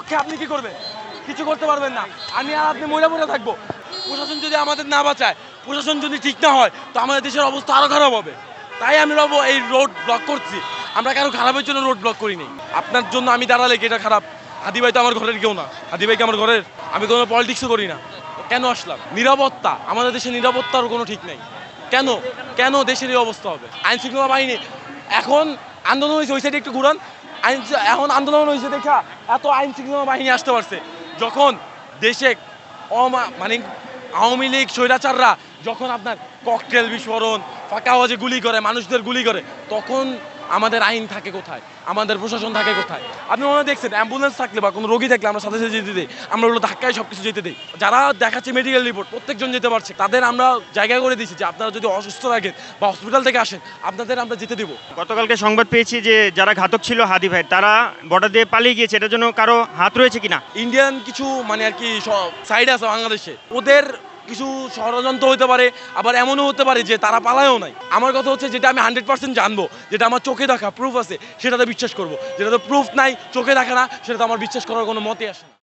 পক্ষে আপনি কি করবেন? কিছু করতে পারবেন না। আমি আর আপনি মরে মরে থাকবো। প্রশাসন যদি আমাদের না বাঁচায়, প্রশাসন যদি ঠিক না হয়, তো আমাদের দেশের অবস্থা আরো খারাপ হবে। তাই আমি ভাববো এই রোড ব্লক করছি। আমরা কারো খারাপের জন্য রোড ব্লক করিনি। আপনার জন্য আমি দাঁড়ালে কি এটা খারাপ? হাদি ভাই তো আমার ঘরের কেউ না। হাদি ভাই কি আমার ঘরের? আমি কোনো পলিটিক্সও করি না। কেন আসলাম? নিরাপত্তা, আমাদের দেশে নিরাপত্তার কোনো ঠিক নাই। কেন কেন দেশের এই অবস্থা হবে? আইন শৃঙ্খলা বাহিনী এখন আন্দোলন হয়েছে, ওই সাইডে একটু ঘুরান। এখন আন্দোলন হয়েছে দেখা এত আইন শৃঙ্খলা বাহিনী আসতে পারছে। যখন দেশে মানে আওয়ামী লীগ স্বৈরাচাররা যখন আপনার ককটেল বিস্ফোরণ, ফাঁকা আওয়াজে গুলি করে, মানুষদের গুলি করে, তখন আমাদের আইন থাকে কোথায়? আমাদের প্রশাসন থাকে কোথায়? আপনি মনে হয় দেখছেন অ্যাম্বুলেন্স থাকলে বা কোনো রোগী থাকলে আমরা সাথে সাথে যেতে দিই, আমরা ওগুলো ধাক্কায় সব কিছু যেতে দিই। যারা দেখাচ্ছে মেডিকেল রিপোর্ট প্রত্যেকজন যেতে পারছে, তাদের আমরা জায়গা করে দিচ্ছি যে আপনারা যদি অসুস্থ থাকেন বা হসপিটাল থেকে আসেন, আপনাদের আমরা যেতে দেবো। গতকালকে সংবাদ পেয়েছি যে যারা ঘাতক ছিল হাদি ভাই, তারা বর্ডার দিয়ে পালিয়ে গিয়েছে। এটার জন্য কারো হাত রয়েছে কিনা? ইন্ডিয়ান কিছু মানে আর কি সাইড আছে বাংলাদেশে, ওদের কিছু ষড়যন্ত্র হতে পারে, আবার এমনও হতে পারে যে তারা পালায়ও নাই। আমার কথা হচ্ছে যেটা আমি 100% জানবো, যেটা আমার চোখে দেখা প্রুফ আছে, সেটাতে বিশ্বাস করবো। যেটাতে প্রুফ নাই, চোখে দেখা না, সেটাতে আমার বিশ্বাস করার কোনো মতে আসে না।